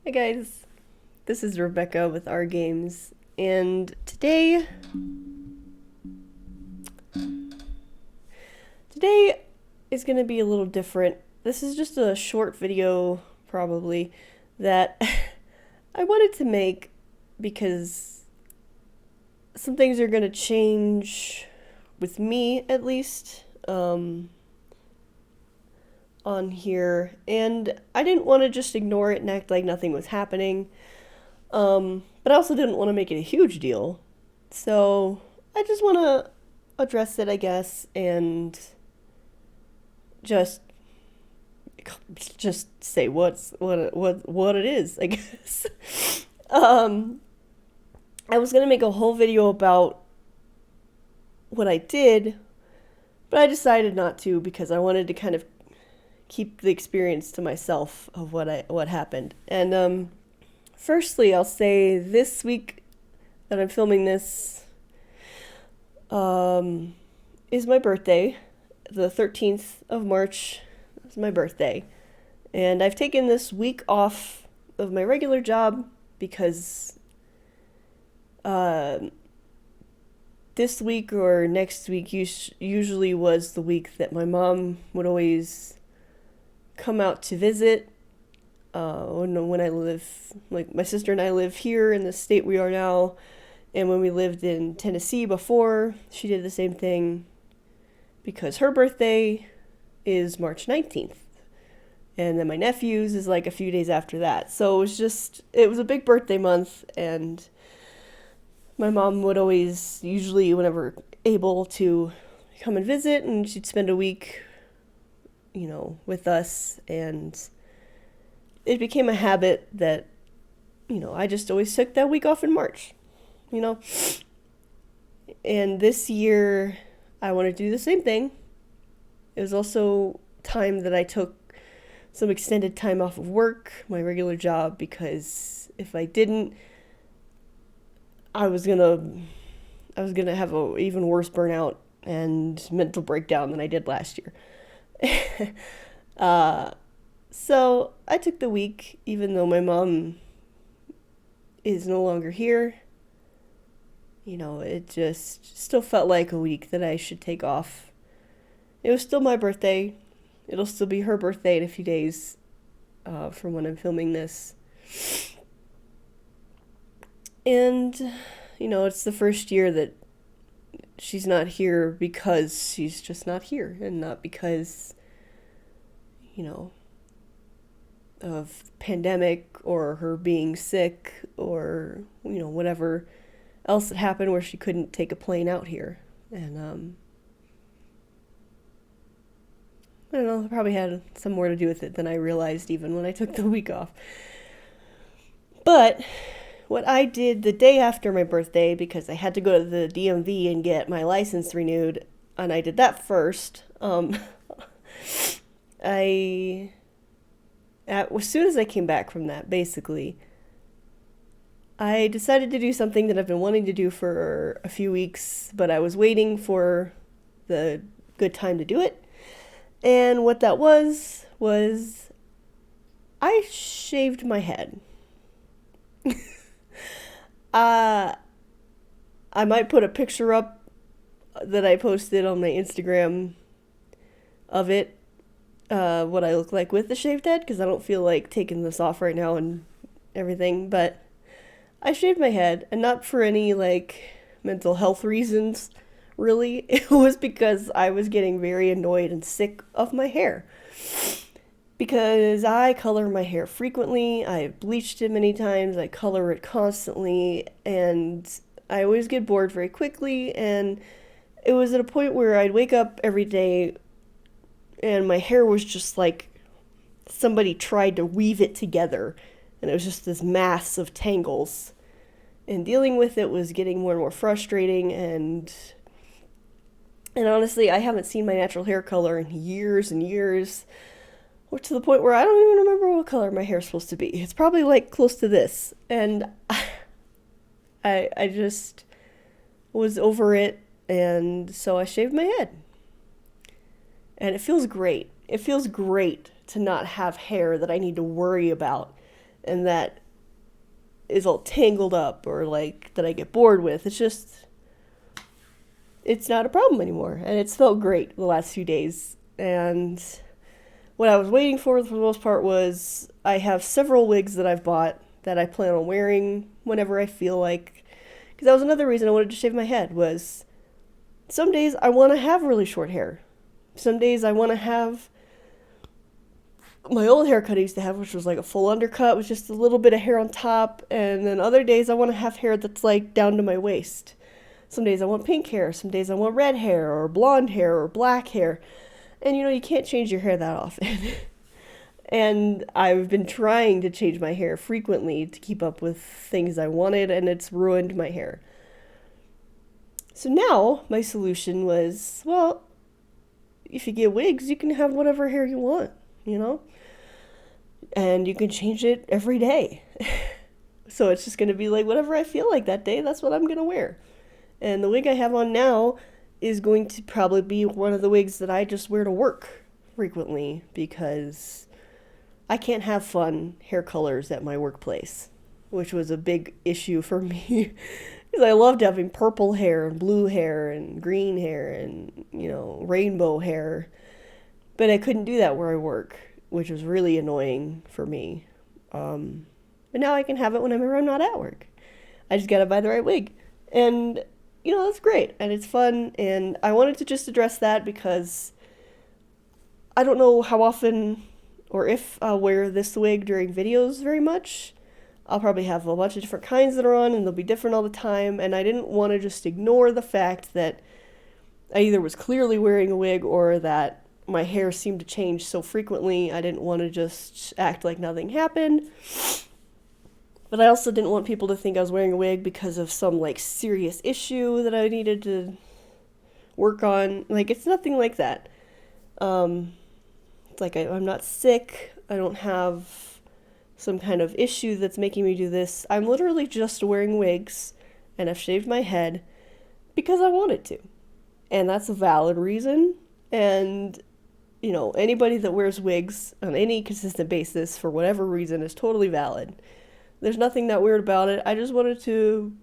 Hi guys, this is Rebecca with R Games, and today is going to be a little different. This is just a short video, probably, that I wanted to make because some things are going to change with me, at least, on here, and I didn't want to just ignore it and act like nothing was happening. But I also didn't want to make it a huge deal. So I just want to address it, I guess, and just just say what it is, I guess. um, I was gonna make a whole video about what I did, but I decided not to because I wanted to kind of keep the experience to myself of what happened. And firstly, I'll say this week that I'm filming this um, is my birthday. The 13th of March is my birthday. And I've taken this week off of my regular job because uh, this week or next week usually was the week that my mom would always come out to visit. When I live, like my sister and I live here in the state we are now, and when we lived in Tennessee before, she did the same thing because her birthday is March 19th. And then my nephew's is like a few days after that. So it was a big birthday month, and my mom would always, usually, whenever able, to come and visit, and she'd spend a week, with us. And it became a habit that, I just always took that week off in March, you know? And this year, I want to do the same thing. It was also time that I took some extended time off of work, my regular job, because if I didn't, I was gonna have a even worse burnout and mental breakdown than I did last year. uh, so I took the week, even though my mom is no longer here. It just still felt like a week that I should take off. It was still my birthday. It'll still be her birthday in a few days from when I'm filming this. And, it's the first year that she's not here because she's just not here, and not because, of pandemic or her being sick or, whatever else that happened where she couldn't take a plane out here. And, I don't know, it probably had some more to do with it than I realized even when I took the week off. But what I did the day after my birthday, because I had to go to the DMV and get my license renewed, and I did that first. As soon as I came back from that, basically, I decided to do something that I've been wanting to do for a few weeks, but I was waiting for the good time to do it. And what that was I shaved my head. uh, I might put a picture up that I posted on my Instagram of it, what I look like with the shaved head, because I don't feel like taking this off right now and everything, but I shaved my head, and not for any, mental health reasons, really. It was because I was getting very annoyed and sick of my hair. Because I color my hair frequently, I've bleached it many times, I color it constantly, and I always get bored very quickly, and it was at a point where I'd wake up every day and my hair was just like somebody tried to weave it together, and it was just this mass of tangles. And dealing with it was getting more and more frustrating, and honestly, I haven't seen my natural hair color in years and years, or to the point where I don't even remember what color my hair's supposed to be. It's probably like close to this, and I just was over it, and so I shaved my head. And it feels great. It feels great to not have hair that I need to worry about and that is all tangled up or like that I get bored with. It's not a problem anymore, and it's felt great the last few days. And what I was waiting for the most part was I have several wigs that I've bought that I plan on wearing whenever I feel like, because that was another reason I wanted to shave my head. Was some days I want to have really short hair. Some days I want to have my old haircut I used to have, which was like a full undercut with just a little bit of hair on top. And then other days I want to have hair that's like down to my waist. Some days I want pink hair. Some days I want red hair or blonde hair or black hair. And you can't change your hair that often. And I've been trying to change my hair frequently to keep up with things I wanted, and it's ruined my hair. So now my solution was, well, if you get wigs, you can have whatever hair you want, and you can change it every day. So it's just going to be like whatever I feel like that day, that's what I'm going to wear. And the wig I have on now is going to probably be one of the wigs that I just wear to work frequently, because I can't have fun hair colors at my workplace, which was a big issue for me. Because I loved having purple hair and blue hair and green hair and, rainbow hair. But I couldn't do that where I work, which was really annoying for me. But now I can have it whenever I'm not at work. I just gotta buy the right wig. And, that's great. And it's fun. And I wanted to just address that because I don't know how often or if I'll wear this wig during videos very much. I'll probably have a bunch of different kinds that are on, and they'll be different all the time, and I didn't want to just ignore the fact that I either was clearly wearing a wig or that my hair seemed to change so frequently. I didn't want to just act like nothing happened. But I also didn't want people to think I was wearing a wig because of some, serious issue that I needed to work on. It's nothing like that. It's like I'm not sick. I don't have some kind of issue that's making me do this. I'm literally just wearing wigs, and I've shaved my head because I wanted to. And that's a valid reason. And, anybody that wears wigs on any consistent basis for whatever reason is totally valid. There's nothing that weird about it. I just wanted to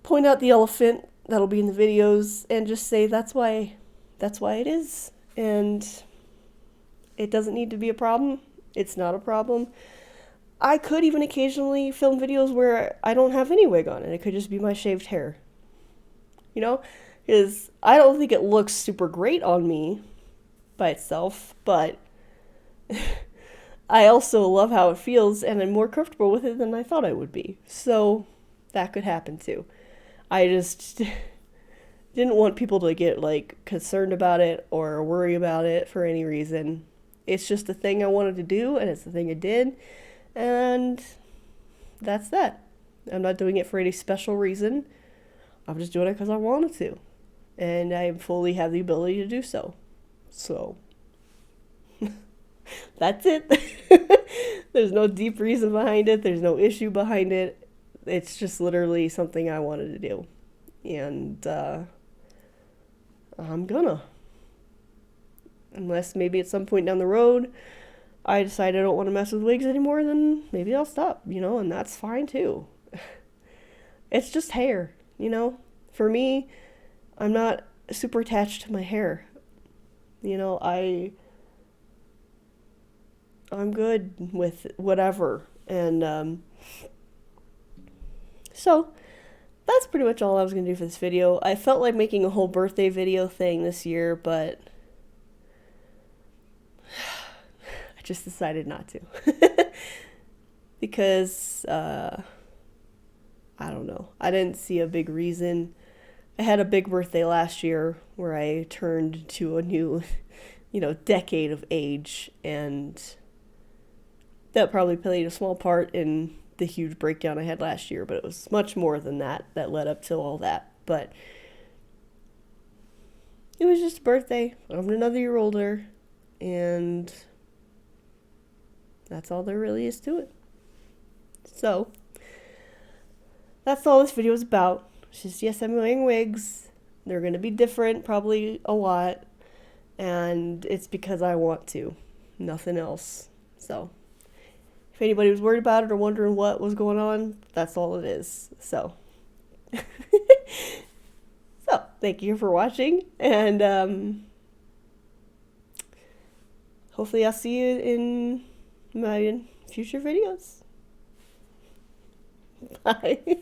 point out the elephant that'll be in the videos and just say that's why it is. And it doesn't need to be a problem. It's not a problem. I could even occasionally film videos where I don't have any wig on and it could just be my shaved hair. Because I don't think it looks super great on me by itself, but I also love how it feels and I'm more comfortable with it than I thought I would be. So that could happen too. I just didn't want people to get concerned about it or worry about it for any reason. It's just a thing I wanted to do, and it's the thing I did, and that's that. I'm not doing it for any special reason. I'm just doing it because I wanted to, and I fully have the ability to do so. So that's it. There's no deep reason behind it. There's no issue behind it. It's just literally something I wanted to do, and I'm gonna. Unless maybe at some point down the road I decide I don't want to mess with wigs anymore, then maybe I'll stop, and that's fine too. It's just hair, For me, I'm not super attached to my hair. I'm good with whatever. And so that's pretty much all I was going to do for this video. I felt like making a whole birthday video thing this year, but I just decided not to. Because, I don't know. I didn't see a big reason. I had a big birthday last year where I turned to a new, decade of age, and that probably played a small part in the huge breakdown I had last year, but it was much more than that led up to all that. But it was just a birthday. I'm another year older, and that's all there really is to it. So that's all this video is about. It's just, yes, I'm wearing wigs. They're going to be different, probably a lot, and it's because I want to. Nothing else. So If anybody was worried about it or wondering what was going on, that's all it is. So, so thank you for watching, and hopefully I'll see you in my future videos. Bye.